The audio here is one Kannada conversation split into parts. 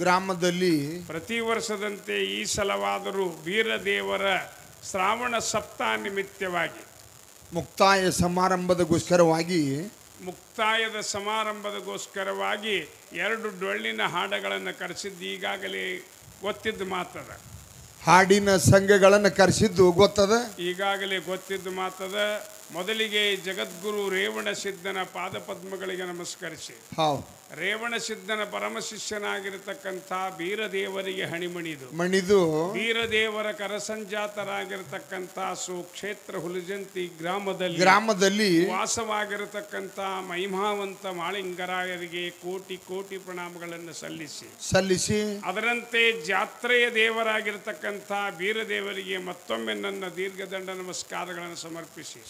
ಗ್ರಾಮದಲ್ಲಿ ಪ್ರತಿ ವರ್ಷದಂತೆ ಈ ಸಲವಾದರೂ ಬೀರದೇವರ ಶ್ರಾವಣ ಸಪ್ತಾಹ ನಿಮಿತ್ತವಾಗಿ ಮುಕ್ತಾಯ ಸಮಾರಂಭದಗೋಸ್ಕರವಾಗಿ ಮುಕ್ತಾಯದ ಸಮಾರಂಭದಗೋಸ್ಕರವಾಗಿ 2 ಡೊಳ್ಳಿನ ಹಾಡಗಳನ್ನು ಕರೆಸಿದ್ದು ಈಗಾಗಲೇ ಗೊತ್ತಿದ್ದು ಮಾತದ. ಹಾಡಿನ ಸಂಘಗಳನ್ನು ಕರೆಸಿದ್ದು ಗೊತ್ತದ, ಈಗಾಗಲೇ ಗೊತ್ತಿದ್ದು ಮಾತದ. ಮೊದಲಿಗೆ ಜಗದ್ಗುರು ರೇವಣ ಸಿದ್ಧನ ಪಾದಪದ್ಮಗಳಿಗೆ ನಮಸ್ಕರಿಸಿ, ರೇವಣ ಸಿದ್ಧನ ಪರಮ ಶಿಷ್ಯನಾಗಿರತಕ್ಕಂಥ ಬೀರದೇವರಿಗೆ ಮಣಿದು ಬೀರದೇವರ ಕರಸಂಜಾತರಾಗಿರತಕ್ಕಂಥ ಸುಕ್ಷೇತ್ರ ಹುಲಜಂತಿ ಗ್ರಾಮದಲ್ಲಿ ವಾಸವಾಗಿರತಕ್ಕಂಥ ಮಹಿಮಾವಂತ ಮಾಳಿಂಗರಾಯರಿಗೆ ಕೋಟಿ ಕೋಟಿ ಪ್ರಣಾಮಗಳನ್ನು ಸಲ್ಲಿಸಿ ಅದರಂತೆ ಜಾತ್ರೆಯ ದೇವರಾಗಿರತಕ್ಕಂಥ ಬೀರದೇವರಿಗೆ ಮತ್ತೊಮ್ಮೆ ನನ್ನ ದೀರ್ಘದಂಡ ನಮಸ್ಕಾರಗಳನ್ನು ಸಮರ್ಪಿಸಿ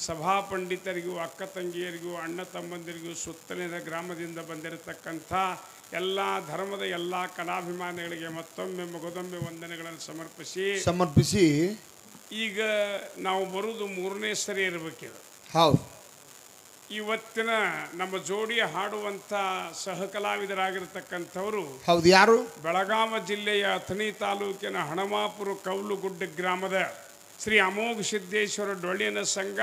ಸಭಾ ಪಂಡಿತರಿಗೂ ಅಕ್ಕ ತಂಗಿಯರಿಗೂ ಅಣ್ಣ ತಮ್ಮಂದಿರಿಗೂ ಸುತ್ತಲಿನ ಗ್ರಾಮದಿಂದ ಬಂದಿರತಕ್ಕಂಥ ಎಲ್ಲ ಧರ್ಮದ ಎಲ್ಲ ಕಲಾಭಿಮಾನಿಗಳಿಗೆ ಮತ್ತೊಮ್ಮೆ ಮಗದೊಮ್ಮೆ ವಂದನೆಗಳನ್ನು ಸಮರ್ಪಿಸಿ ಈಗ ನಾವು ಬರುವುದು 3ನೇ ಸರಿ ಇರಬೇಕಿದೆ. ಇವತ್ತಿನ ನಮ್ಮ ಜೋಡಿ ಹಾಡುವಂಥ ಸಹಕಲಾವಿದರಾಗಿರ್ತಕ್ಕಂಥವರು ಯಾರು? ಬೆಳಗಾವಿ ಜಿಲ್ಲೆಯ ಅಥಣಿ ತಾಲೂಕಿನ ಹಣಮಾಪುರ ಕೌಲುಗುಡ್ಡ ಗ್ರಾಮದ ಶ್ರೀ ಅಮೋಘ ಸಿದ್ದೇಶ್ವರ ಡೊಳ್ಳಿನ ಸಂಘ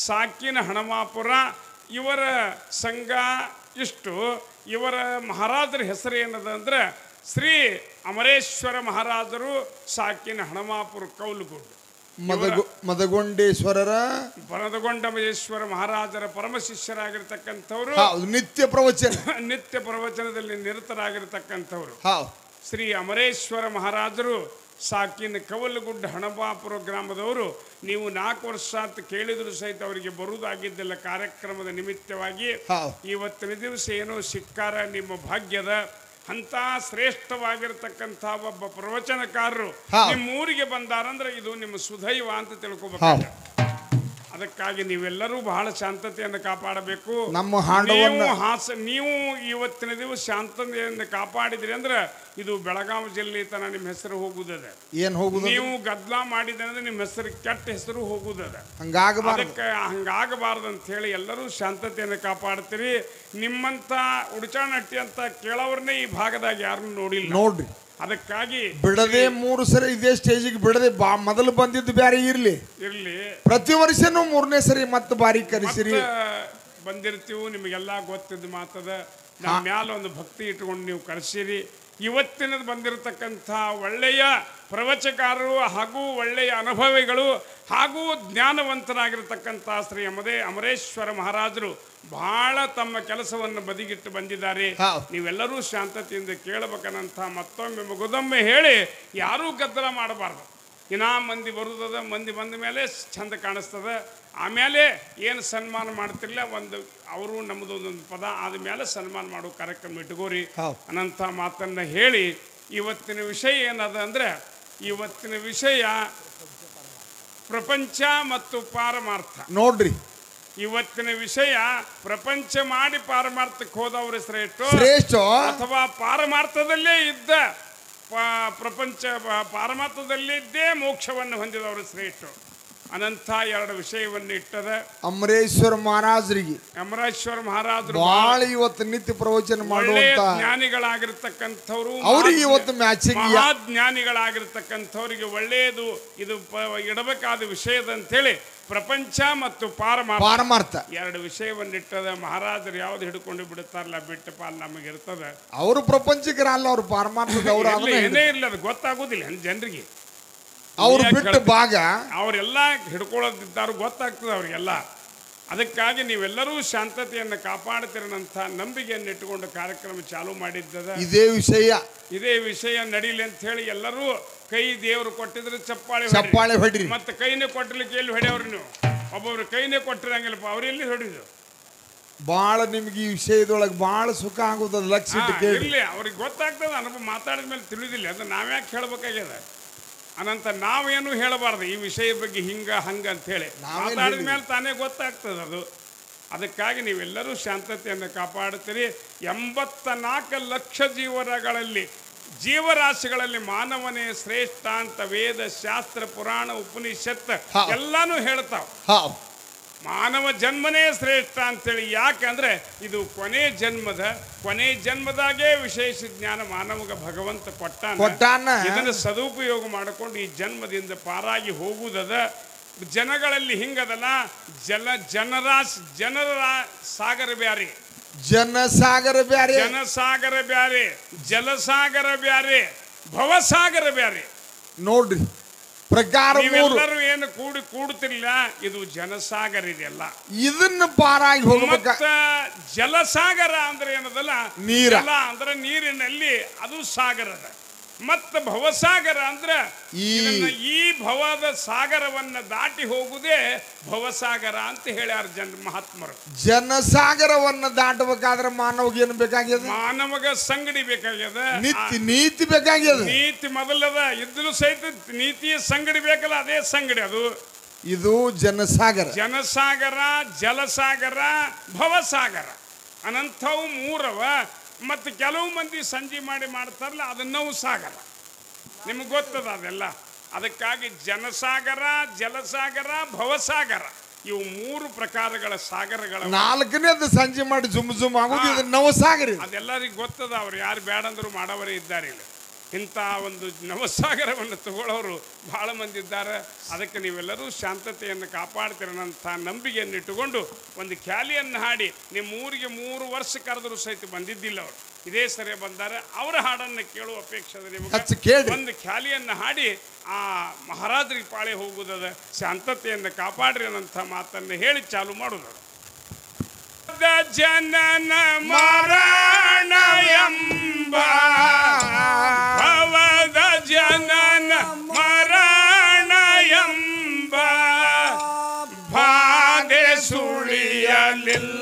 ಸಾಕಿನ ಹಣಮಾಪುರ. ಇವರ ಸಂಘ ಇಷ್ಟು. ಇವರ ಮಹಾರಾಜರ ಹೆಸರು ಏನದ ಅಂದ್ರೆ ಶ್ರೀ ಅಮರೇಶ್ವರ ಮಹಾರಾಜರು ಸಾಕಿನ ಹಣಮಾಪುರ ಕೌಲುಗುಡ್ಡ. ಮದಗೊಂಡೇಶ್ವರರ ಮದಗೊಂಡಮೇಶ್ವರ ಮಹಾರಾಜರ ಪರಮ ಶಿಷ್ಯರಾಗಿರ್ತಕ್ಕಂಥವ್ರು, ನಿತ್ಯ ಪ್ರವಚನದಲ್ಲಿ ನಿರತರಾಗಿರ್ತಕ್ಕಂಥವ್ರು ಶ್ರೀ ಅಮರೇಶ್ವರ ಮಹಾರಾಜರು ಸಾಕಿನ ಕವಲಗುಡ್ಡ ಹಣಮಾಪುರ ಗ್ರಾಮದವರು. ನೀವು 4 ವರ್ಷ ಅಂತ ಕೇಳಿದ್ರು ಸಹಿತ ಅವರಿಗೆ ಬರುವುದಾಗಿದ್ದಲ್ಲ ಕಾರ್ಯಕ್ರಮದ ನಿಮಿತ್ತವಾಗಿ. ಇವತ್ತಿನ ದಿವಸ ಏನೋ ಸಿಕ್ಕಾರ ನಿಮ್ಮ ಭಾಗ್ಯದ ಅಂತ ಶ್ರೇಷ್ಠವಾಗಿರ್ತಕ್ಕಂಥ ಒಬ್ಬ ಪ್ರವಚನಕಾರರು ನಿಮ್ಮೂರಿಗೆ ಬಂದಾರಂದ್ರೆ ಇದು ನಿಮ್ಮ ಸುದೈವ ಅಂತ ತಿಳ್ಕೊಬೇಕು. ಅದಕ್ಕಾಗಿ ನೀವೆಲ್ಲರೂ ಬಹಳ ಶಾಂತತೆಯನ್ನು ಕಾಪಾಡಬೇಕು. ನೀವು ಇವತ್ತಿನ ದಿವಸ ಶಾಂತತೆಯನ್ನು ಕಾಪಾಡಿದ್ರಿ ಅಂದ್ರೆ ಇದು ಬೆಳಗಾವಿ ಜಿಲ್ಲೆ ತನ ನಿಮ್ಮ ಹೆಸರು ಹೋಗುದದ. ನೀವು ಗದ್ದಲ ಮಾಡಿದ್ರೆ ಅಂದ್ರೆ ನಿಮ್ಮ ಹೆಸರು ಕೆಟ್ಟ ಹೆಸರು ಹೋಗುದದ. ಹಂಗಾಗಬಾರ್ದು ಅಂತ ಹೇಳಿ ಎಲ್ಲರೂ ಶಾಂತತೆಯನ್ನು ಕಾಪಾಡ್ತೀರಿ. ನಿಮ್ಮಂತ ಉಡುಚಾನಟ್ಟಿ ಅಂತ ಕೇಳೋರ್ನೇ ಈ ಭಾಗದಾಗ ಯಾರನ್ನು ನೋಡಿಲ್ಲ ನೋಡ್ರಿ. ಅದಕ್ಕಾಗಿ ಬಿಡದೆ 3 ಸರಿ ಇದೇ ಸ್ಟೇಜಿಗೆ ಬಿಡದೆ ಮೊದಲು ಬಂದಿದ್ದು ಬ್ಯಾರೆ ಇರ್ಲಿ ಪ್ರತಿ ವರ್ಷನೂ 3ನೇ ಸರಿ ಮತ್ತೆ ಬಾರಿ ಕರೆಸಿರಿ ಬಂದಿರ್ತೀವಿ. ನಿಮಗೆಲ್ಲ ಗೊತ್ತಿದ್ದು ಮಾತದ. ನಮ್ಮ ಮ್ಯಾಲ ಒಂದು ಭಕ್ತಿ ಇಟ್ಕೊಂಡು ನೀವು ಕರೆಸಿರಿ. ಇವತ್ತಿನದು ಬಂದಿರತಕ್ಕಂಥ ಒಳ್ಳೆಯ ಪ್ರವಚಕಾರರು ಹಾಗೂ ಒಳ್ಳೆಯ ಅನುಭವಿಗಳು ಹಾಗೂ ಜ್ಞಾನವಂತರಾಗಿರ್ತಕ್ಕಂಥ ಶ್ರೀ ಅಮರೇಶ್ವರ ಮಹಾರಾಜರು ಬಹಳ ತಮ್ಮ ಕೆಲಸವನ್ನು ಬದಿಗಿಟ್ಟು ಬಂದಿದ್ದಾರೆ. ನೀವೆಲ್ಲರೂ ಶಾಂತತೆಯಿಂದ ಕೇಳಬೇಕನ್ನಂಥ ಮತ್ತೊಮ್ಮೆ ಮಗದೊಮ್ಮೆ ಹೇಳಿ ಯಾರೂ ಗದ್ದಲ ಮಾಡಬಾರ್ದು. ಮಂದಿ ಬರುತ್ತದೆ, ಮಂದಿ ಬಂದ ಮೇಲೆ ಚಂದ ಕಾಣಿಸ್ತದೆ. ಆಮೇಲೆ ಏನು ಸನ್ಮಾನ ಮಾಡ್ತಿರ್ಲಿಲ್ಲ ಅವರು ನಮ್ಮದು ಒಂದೊಂದು ಪದ ಆದಮೇಲೆ ಸನ್ಮಾನ ಮಾಡೋ ಕಾರ್ಯಕ್ರಮ ಇಟ್ಕೋರಿ ಅನ್ನಂಥ ಮಾತನ್ನು ಹೇಳಿ ಇವತ್ತಿನ ವಿಷಯ ಏನದ ಅಂದರೆ ಇವತ್ತಿನ ವಿಷಯ ಪ್ರಪಂಚ ಮತ್ತು ಪಾರಮಾರ್ಥ. ನೋಡ್ರಿ, ಇವತ್ತಿನ ವಿಷಯ ಪ್ರಪಂಚ ಮಾಡಿ ಪಾರಮಾರ್ಥಕ್ಕೆ ಹೋದವರು ಶ್ರೇಷ್ಠ ಅಥವಾ ಪಾರಮಾರ್ಥದಲ್ಲೇ ಇದ್ದ ಪ್ರಪಂಚ ಪಾರಮಾರ್ಥದಲ್ಲಿದ್ದೇ ಮೋಕ್ಷವನ್ನು ಹೊಂದಿದವರು ಶ್ರೇಷ್ಠ. ಅನಂತ 2 ವಿಷಯವನ್ನು ಇಟ್ಟದ ಅಮರೇಶ್ವರ ಮಹಾರಾಜರಿಗೆ. ಅಮರೇಶ್ವರ ಮಹಾರಾಜರು ಬಹಳ ಇವತ್ತು ನಿತ್ಯ ಪ್ರವಚನ ಮಾಡುವಂತ ಜ್ಞಾನಿಗಳಾಗಿರ್ತಕ್ಕಂಥವ್ರು, ಅವರಿಗೆ ಇವತ್ತು ಮ್ಯಾಚಿಂಗ್ ಮಹಾಜ್ಞಾನಿಗಳಾಗಿರ್ತಕ್ಕಂಥವ್ರಿಗೆ ಒಳ್ಳೆಯದು ಇದು ಇಡಬೇಕಾದ ವಿಷಯದಂತೇಳಿ ಪ್ರಪಂಚ ಮತ್ತು ಪಾರಮಾರ್ಥ 2 ವಿಷಯವನ್ನಿಟ್ಟದ. ಮಹಾರಾಜರು ಯಾವ್ದು ಹಿಡ್ಕೊಂಡು ಬಿಡುತ್ತಾರಲ್ಲ ಬಿಟ್ಟು ಪಾಲ್ ನಮಗಿರ್ತದ. ಅವರು ಪ್ರಪಂಚಕರಲ್ಲ, ಅವ್ರು ಪಾರಮಾರ್ಥದವ್ರು ಏನೇ ಇರಲಿ ಅದು ಗೊತ್ತಾಗೋದಿಲ್ಲ ಜನರಿಗೆ. ಅವ್ರು ಬಿಟ್ಟು ಭಾಗ ಅವರೆಲ್ಲ ಹಿಡ್ಕೊಳ್ಳೋದಿದ್ದಾರು ಗೊತ್ತಾಗ್ತದೆ ಅವರಿಗೆಲ್ಲ. ಅದಕ್ಕಾಗಿ ನೀವೆಲ್ಲರೂ ಶಾಂತತೆಯನ್ನು ಕಾಪಾಡ್ತಿರೋಂಥ ನಂಬಿಕೆಯನ್ನು ಇಟ್ಟುಕೊಂಡು ಕಾರ್ಯಕ್ರಮ ಚಾಲೂ ಮಾಡಿದ್ದದ. ಇದೇ ವಿಷಯ ನಡೀಲಿ ಅಂತ ಹೇಳಿ ಎಲ್ಲರೂ ಕೈ ದೇವರು ಕೊಟ್ಟಿದ್ರೆ ಚಪ್ಪಾಳೆ ಹೊಡಿರಿ. ಮತ್ತೆ ಕೈನೇ ಕೊಟ್ಟಲಿಕ್ಕೆ ಎಲ್ಲಿ ಹೊಡೆಯವ್ರು ನೀವು? ಒಬ್ಬೊಬ್ರು ಕೈನೇ ಕೊಟ್ಟಿರಂಗಿಲ್ಲಪ್ಪ, ಅವ್ರೆಲ್ಲಿ ಹೊಡಿದ್ರು? ಬಹಳ ನಿಮ್ಗೆ ಈ ವಿಷಯದೊಳಗೆ ಬಹಳ ಸುಖ ಆಗುದ. ಲಕ್ಷ್ಯ ಇರ್ಲಿ, ಅವ್ರಿಗೆ ಗೊತ್ತಾಗ್ತದ. ಅನುಭವ ಮಾತಾಡಿದ ಮೇಲೆ ತಿಳಿದಿಲ್ಲ, ಅದು ನಾವ್ಯಾಕೆ ಹೇಳ್ಬೇಕಾಗ್ಯದ. ಅನಂತ ನಾವೇನು ಹೇಳಬಾರ್ದು ಈ ವಿಷಯದ ಬಗ್ಗೆ ಹಿಂಗ ಹಂಗ ಅಂತ ಹೇಳಿ. ಮಾತಾಡಿದ ಮೇಲೆ ತಾನೇ ಗೊತ್ತಾಗ್ತದೆ ಅದು. ಅದಕ್ಕಾಗಿ ನೀವೆಲ್ಲರೂ ಶಾಂತತೆಯನ್ನು ಕಾಪಾಡುತ್ತೀರಿ. 84 ಲಕ್ಷ ಜೀವರಾಶಿಗಳಲ್ಲಿ ಮಾನವನೇ ಶ್ರೇಷ್ಠ ಅಂತ ವೇದ ಶಾಸ್ತ್ರ ಪುರಾಣ ಉಪನಿಷತ್ ಎಲ್ಲಾನು ಹೇಳ್ತಾವ. ಮಾನವ ಜನ್ಮನೇ ಶ್ರೇಷ್ಠ ಅಂತೇಳಿ. ಯಾಕಂದ್ರೆ ಇದು ಕೊನೆ ಜನ್ಮದಾಗೆ ವಿಶೇಷ ಜ್ಞಾನ ಮಾನವಗ ಭಗವಂತ ಕೊಟ್ಟಾನ. ಇದನ್ನು ಸದುಪಯೋಗ ಮಾಡಿಕೊಂಡು ಈ ಜನ್ಮದಿಂದ ಪಾರಾಗಿ ಹೋಗುವುದದ. ಜನಗಳಲ್ಲಿ ಹಿಂಗದಲ್ಲ, ಜನರ ಸಾಗರ ಬ್ಯಾರೆ, ಜನಸಾಗರ ಬ್ಯಾರೆ, ಜಲಸಾಗರ ಬ್ಯಾರೆ, ಭವಸಾಗರ ಬ್ಯಾರೆ. ನೋಡ್ರಿ ಪ್ರಕಾರ ನೀವೆಲ್ಲರೂ ಏನು ಕೂಡುತ್ತಿಲ್ಲ, ಇದು ಜನಸಾಗರ ಇದೆಲ್ಲ. ಇದನ್ನ ಪಾರಾಗಿ ಹೋಗ್ಬೇಕ. ಜಲಸಾಗರ ಅಂದ್ರೆ ಏನದಲ್ಲ, ನೀರ ಅಂದ್ರೆ ನೀರಿನಲ್ಲಿ ಅದು ಸಾಗರದ. ಮತ್ತು ಭವಸಾಗರ ಅಂದ್ರೆ ಈ ಭವದ ಸಾಗರವನ್ನ ದಾಟಿ ಹೋಗುವುದೇ ಭವಸಾಗರ ಅಂತ ಹೇಳ್ಯಾರ ಮಹಾತ್ಮರು. ಜನಸಾಗರವನ್ನ ದಾಟಬೇಕಾದ್ರೆ ಮಾನವಗೆ ಏನು ಬೇಕಾಗ್ಯದ? ಮಾನವಗ ಸಂಗಡಿ ಬೇಕಾಗ್ಯದ, ನೀತಿ ಬೇಕಾಗ್ಯದ. ನೀತಿ ಮೊದಲದ ಇದ್ರೂ ಸಹಿತ ನೀತಿಯ ಸಂಗಡಿ ಬೇಕಲ್ಲ, ಅದೇ ಸಂಗಡಿ ಅದು. ಇದು ಜನಸಾಗರ, ಜಲಸಾಗರ, ಭವಸಾಗರ ಅನಂತವು ಮೂರವ. ಮತ್ತು ಕೆಲವು ಮಂದಿ ಸಂಜೆ ಮಾಡ್ತಾರಲ್ಲ, ಅದನ್ನವು ಸಾಗರ. ನಿಮ್ಗೆ ಗೊತ್ತದ ಅದೆಲ್ಲ. ಅದಕ್ಕಾಗಿ ಜನಸಾಗರ, ಜಲಸಾಗರ, ಭವಸಾಗರ ಇವು ಮೂರು ಪ್ರಕಾರಗಳ ಸಾಗರಗಳ. ನಾಲ್ಕನೇದು ಸಂಜೆ ಮಾಡಿ ಜುಮ್ ಆಗೋದು ಇದು ನವಸಾಗರ. ಅದೆಲ್ಲರಿಗೂ ಗೊತ್ತದ. ಅವ್ರು ಯಾರು ಬೇಡಂದ್ರು ಮಾಡೋವರೇ ಇದ್ದಾರೆ ಇಲ್ಲಿ. ಇಂಥ ಒಂದು ನವಸಾಗರವನ್ನು ತಗೊಳ್ಳೋರು ಬಹಳ ಮಂದಿ ಇದ್ದಾರೆ. ಅದಕ್ಕೆ ನೀವೆಲ್ಲರೂ ಶಾಂತತೆಯನ್ನು ಕಾಪಾಡ್ತೀರನ್ನಂಥ ನಂಬಿಕೆಯನ್ನು ಇಟ್ಟುಕೊಂಡು ಒಂದು ಖ್ಯಾಲಿಯನ್ನು ಹಾಡಿ, ನಿಮ್ಮ ಊರಿಗೆ 3 ವರ್ಷ ಕರೆದರೂ ಸಹಿತ ಬಂದಿದ್ದಿಲ್ಲ ಅವರು, ಇದೇ ಸರಿ ಬಂದಾರೆ. ಅವರ ಹಾಡನ್ನು ಕೇಳುವ ಅಪೇಕ್ಷೆ ನಿಮಗೆ. ಒಂದು ಖ್ಯಾಲಿಯನ್ನು ಹಾಡಿ ಆ ಮಹಾರಾಜರಿಗೆ ಪಾಳೆ ಹೋಗುವುದದ. ಶಾಂತತೆಯನ್ನು ಕಾಪಾಡ್ರಿ ಅನ್ನಂಥ ಮಾತನ್ನು ಹೇಳಿ ಚಾಲು ಮಾಡುವುದು. ಜನನ ಮರಣ ಎಂಬ ಭವದ ಜನನ ಮರಣ ಎಂಬ ಬಾಧೆ ಸುಳಿಯಲಿಲ್ಲ.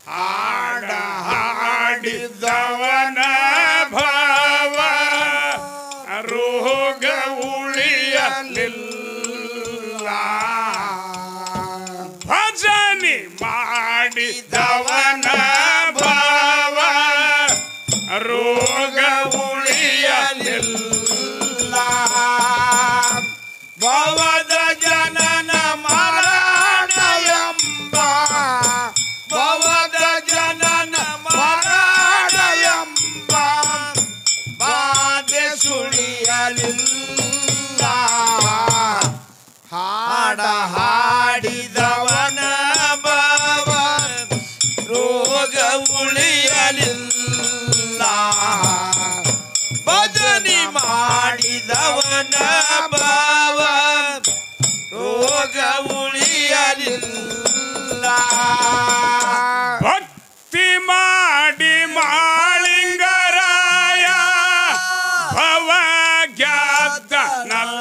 ಹಾಡ ಹಾಡಿದವನ ಭವ ರೋಗ ಉಳಿಯಲಿಲ್ಲ. ಭಜನೆ ಮಾಡಿದವನ ಭಾವ ರೋಗ ಉಳಿಯಲಿಲ್ಲ. ಭವದ ಜನನ ಮರಣ ಎಂಬ ಭವದ ಜನನ ಮರಣ ಎಂಬ ಬಾಧೆ ಸುಳಿಯಲಿಲ್ಲ. ಹಾಡ ಹಾಡಿದವನ ಭಾವ ರೋಗ ಉಳಿಯಲಿಲ್ಲ. ಭಜನೆ ಮಾಡಿದವನ ಭಾವ ರೋಗ ಉಳಿಯಲಿಲ್ಲ. ಭಕ್ತಿ ಮಾಡಿ ಮಾಳಿಂಗರಾಯ ಭವ ಗೆದ್ದನಲ್ಲ.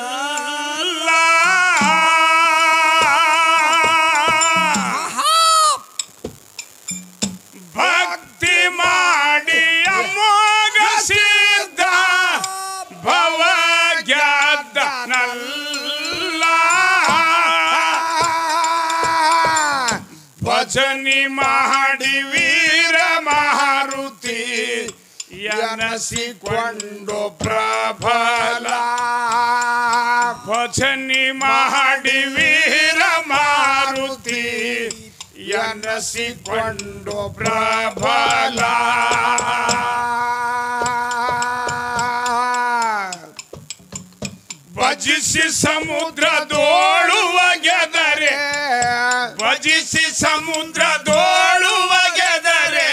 ಭಕ್ತಿ ಮಾಡಿ ಅಮೋಘ ಸಿದ್ಧ ಭವ ಗೆದ್ದನಲ್ಲ. ಭಜನಿ ಮಾಡಿ ವೀರ ಮಾರುತಿ ಎನಸಿಕೊಂಡು ಪ್ರಬಲ. ಭಜನಿ ಮಾಡಿ ವೀರ ಮಾರುತಿ ಎನಸಿಕೊಂಡು ಪ್ರಬಲ. ಭಜಿಸಿ ಸಮುದ್ರದೋಳುವ ಗೆದರೆ, ಭಜಿಸಿ ಸಮುದ್ರದೋಳುವ ಗೆದರೆ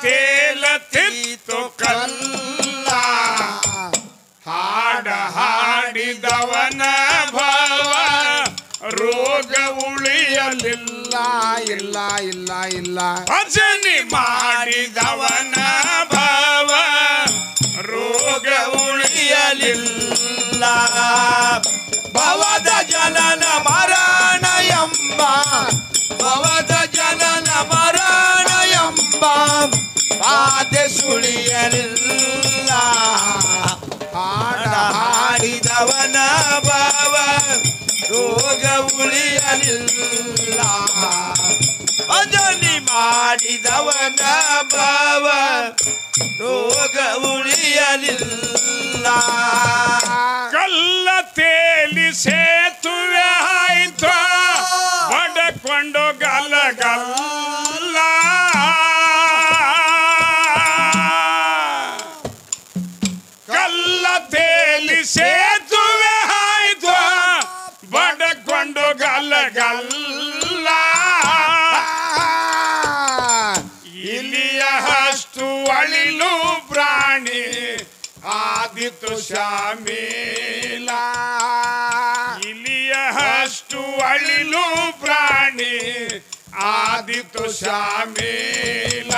ತೇಲತಿತ್ತು ಕಲ್ಲ. ಹಾಡ ಹಾಡಿದವನ ಭವ ರೋಗ ಉಳಿಯಲಿಲ್ಲ. ಇಲ್ಲ ಇಲ್ಲ ಇಲ್ಲ. ಭಜನೆ ಮಾಡಿದವನ ಭವ ರೋಗ ಉಳಿಯಲಿಲ್ಲ. ಭವದ ಜನನ ಮರಣ ಎಂಬ ಭವದ ಜನನ ಮರಣ ಎಂಬ ಬಾಧೆ ಸುಳಿಯಲಿಲ್ಲ. ಹಾಡ ಹಾಡಿದವನ ಭಾವ ರೋಗ ಉಳಿಯಲಿಲ್ಲ. ಭಜನೆ ಮಾಡಿದವನ ಭಾವ ರೋಗ ಉಳಿಯಲಿಲ್ಲ. ಕಲ್ಲ ತೇಲಿ ಸೇತುವೆ ಅಳಿಲು ಪ್ರಾಣಿ ಆದಿತು ಶಾಮೀಲ ಇಲಿಯ ಅಷ್ಟು ಅಳಿಲು ಪ್ರಾಣಿ ಆದಿತು ಶಾಮೀಲ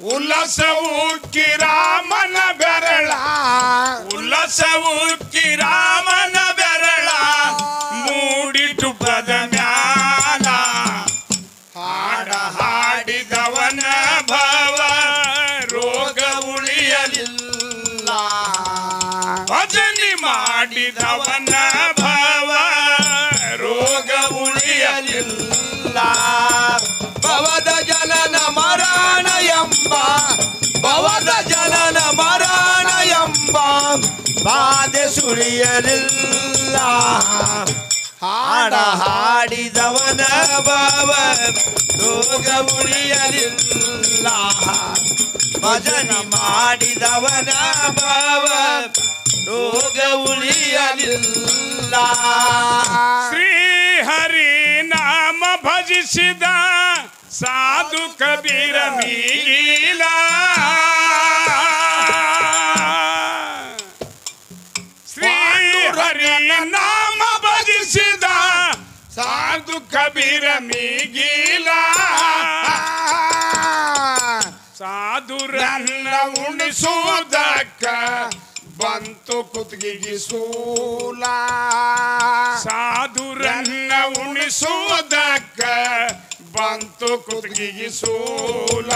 ಉಲ್ಲಸವು ಕಿರಾಮನ ಬೆರಳ ಉಲ್ಲಸವು ಕಿರಾಮನ ಬೆರಳ ಮೂಡಿತು ಪದ ಮ್ಯಾಲ ಹಾಡ ಹಾಡಿದವನ ಭವ ರೋಗ ಉಳಿಯಲಿಲ್ಲ ಭಜನೆ ಮಾಡಿದವನ ಭವ ರೋಗ ಉಳಿಯಲಿಲ್ಲ ಭವದ ಜನನ ಮರಣ ಎಂಬ ಭವದ ಜನನ ಮರಣ ಎಂಬ ಬಾಧೆ ಸುಳಿಯಲಿಲ್ಲ ಹಾಡ ಹಾಡಿದವನ ಭಾವ ರೋಗ ಉಳಿಯಲಿಲ್ಲ ಭಜನೆ ಮಾಡಿದವನ ಭಾವ ರೋಗ ಉಳಿಯಲಿಲ್ಲ ಶ್ರೀ ಹರಿ ನಾಮ ಭಜಿಸಿದ ಸಾಧು ಕಬೀರ ಮೀಲ ಶ್ರೀ ಹರಿ ನಾಮ ಭಜಿಸಿದ ಸಾಧು ಕಬೀರ ಮೀಗಿಲ ಸಾಧುರನ್ನ ಉಣಿಸುವುದಕ್ಕ ಬಂತು ಕುತ್ತಿಗೆ ಸೂಲ ಸಾಧುರನ್ನ ಉಣಿಸುವುದಕ್ಕ ಬಂತು ಕುತ್ತಿಗೆ ಸೂಲ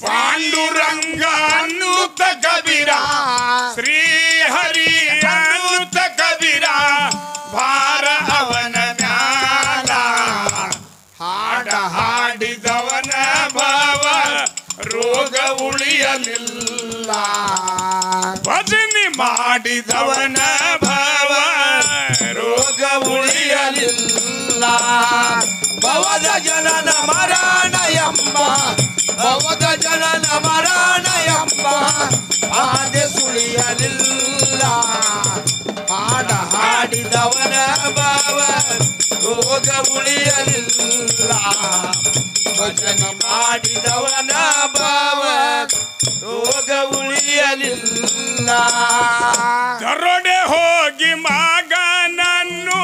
ಪಾಂಡುರಂಗ ಅನ್ನುತ್ತ ಕಬೀರ ಶ್ರೀ ಹರಿ ಅನ್ನುತ್ತ ಕಬೀರ ಭಾರ ಅವನ ಮ್ಯಾಲ ಹಾಡ ಹಾಡಿದವನ ಭಾವ ರೋಗ ಉಳಿಯಲಿಲ್ಲ ಭಜನೆ ಮಾಡಿದವನ ಭಾವ ರೋಗ ಉಳಿಯಲಿಲ್ಲ ಭವದ ಜನನ ಮರಣ ಎಂಬ ಭವದ ಜನನ ಮರಣ ಎಂಬ ಬಾಧೆ ಸುಳಿಯಲಿಲ್ಲ ಹಾಡ ಹಾಡಿದವನ ಭಾವ ರೋಗ ಉಳಿಯಲಿಲ್ಲ ಭಜನೆ ಮಾಡಿದವನ ಭಾವ ರೋಗ ಉಳಿಯಲಿಲ್ಲ ದರೋಡೆ ಹೋಗಿ ಮಗನನ್ನು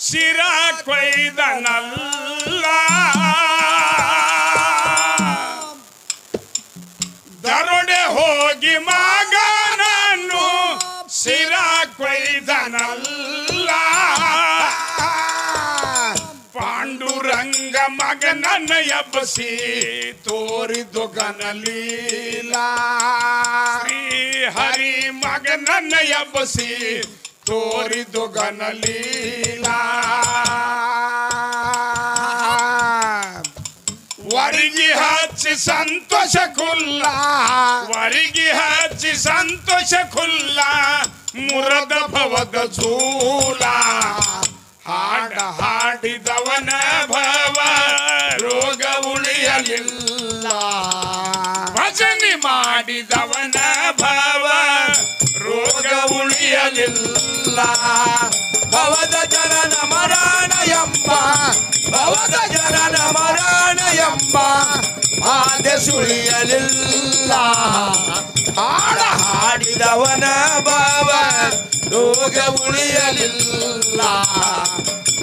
ಶಿರ ಕೊಯ್ದನಲ್ಲ ದರೋಡೆ ಹೋಗಿ ಮಗನನ್ನು ಶಿರ ಕೊಯ್ದನಲ್ಲ ಪಾಂಡುರಂಗ ಮಗನನ್ನ ಎಬ್ಬಸಿ ತೋರಿದು ಗನಲೀಲ ಶ್ರೀ ಹರಿ ಮಗನನ್ನ ಎಬ್ಬಸಿ ತೋರಿದು ಗನಲೀಲ ವರಿಗೆ ಹಚ್ಚಿ ಸಂತೋಷ ಕುಲ್ಲ ವರಿಗೆ ಹಚ್ಚಿ ಸಂತೋಷ ಕುಲ್ಲ ಮುರದ ಭವದ ಚೂಲ ಹಾಡ ಹಾಡಿದವನ ಭವ ರೋಗ ಉಳಿಯಲಿಲ್ಲ ಭಜನೆ ಮಾಡಿದವನ ಭವ ರೋಗ ಉಳಿಯಲಿಲ್ಲ ಭವದ ಜನನ ಮರಣ ಎಂಬ ಭವದ ಜನನ ಮರಣ ಎಂಬ ಬಾಧೆ ಸುಳಿಯಲಿಲ್ಲ ಹಾಡ ಹಾಡಿದವನ ಭಾವ ರೋಗ ಉಳಿಯಲಿಲ್ಲ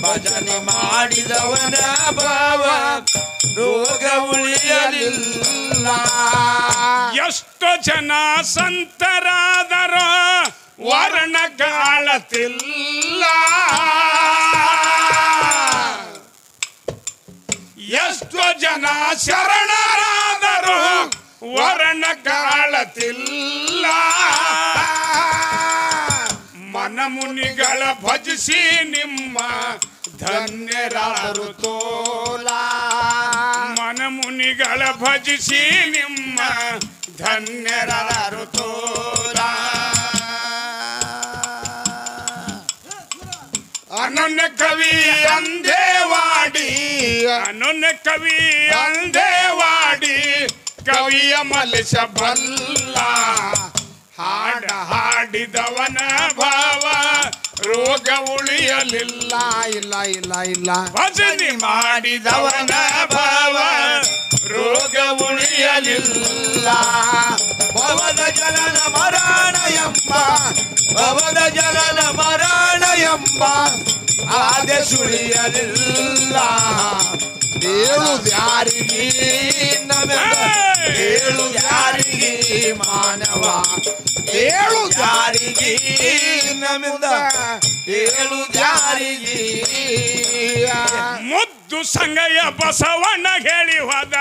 ಭಜನೆ ಮಾಡಿದವನ ಭಾವ ರೋಗ ಉಳಿಯಲಿಲ್ಲ ಎಷ್ಟು ಜನ ಸಂತರಾದರ ವರ್ಣ ಕಾಳತಿಲ್ಲ ಎಷ್ಟು ಜನ ಶರಣರಾದರು ವರ್ಣ ಕಾಳತಿಲ್ಲ ಮನಮುನಿಗಳ ಭಜಿಸಿ ನಿಮ್ಮ ಧನ್ಯರಾದರು ತೋಲ ಮನಮುನಿಗಳ ಭಜಿಸಿ ನಿಮ್ಮ ಧನ್ಯರಾದರು ತೋಲ ಅನನ್ಯ ಕವಿ ಅಂದೇವಾಡಿ ಅನನ್ಯ ಕವಿ ಅಂದೇವಾಡಿ ಕವಿಯ ಮಲಿಸ ಬಲ್ಲ ಹಾಡ ಹಾಡಿದವನ ಭಾವ ರೋಗ ಉಳಿಯಲಿಲ್ಲ. ಇಲ್ಲ ಇಲ್ಲ ಇಲ್ಲ ಭಜನೆ ಮಾಡಿದವನ ಭಾವ ರೋಗ ಉಳಿಯಲಿಲ್ಲ. ಭವದ ಜನನ ಮರಣ ಎಂಬ ಭವದ ಜನನ ಮರಣ ಎಂಬ ಆದೇಶ ಉಳಿಯಲಿಲ್ಲ. ಹೇಳುದ್ಯಾರಿಗೆ ಹೇಳುದ್ಯಾರಿಗೆ ಮಾನವ ಹೇಳುದ್ಯಾರಿಗೆ ನಮ್ಮಿಂದ ಹೇಳುದ್ಯಾರಿಗೆ. ಮುದ್ದು ಸಂಗಯ್ಯ ಬಸವಣ್ಣ ಹೇಳಿ ಹೋದ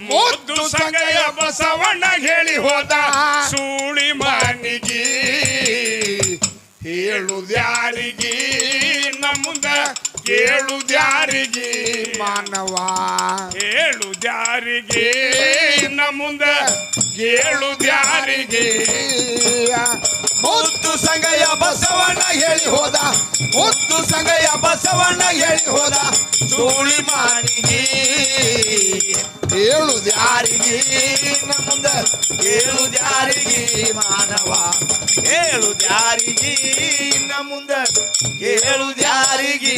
ಮುದ್ದು ಸಂಗಯ್ಯ ಬಸವಣ್ಣ ಹೇಳಿ ಹೋದ ಸೂಳಿ ಮನಿಗೆ ಹೇಳುದ್ಯಾರಿಗೆ ನಮ್ಮುಂದ ಹೇಳುದ್ಯಾರಿಗೆ ಮಾನವ ಹೇಳುದ್ಯಾರಿಗೆ ನಮ್ಮುಂದ ಹೇಳುದ್ಯಾರಿಗೆ. ಮುದ್ದು ಸಂಗಯ್ಯ ಬಸವಣ್ಣ ಹೇಳಿ ಹೋದ ಮುದ್ದು ಸಂಗಯ್ಯ ಬಸವಣ್ಣ ಹೇಳಿ ಹೋದ ಸೂಳಿ ಮಾನಿಗೆ ಹೇಳುದ್ಯಾರಿಗೆ ನಮ್ಮುಂದ ಹೇಳುದ್ಯಾರಿಗೆ ಮಾನವ ಹೇಳುದ್ಯಾರಿಗೆ ನಮ್ಮುಂದ ಹೇಳುದ್ಯಾರಿಗೆ.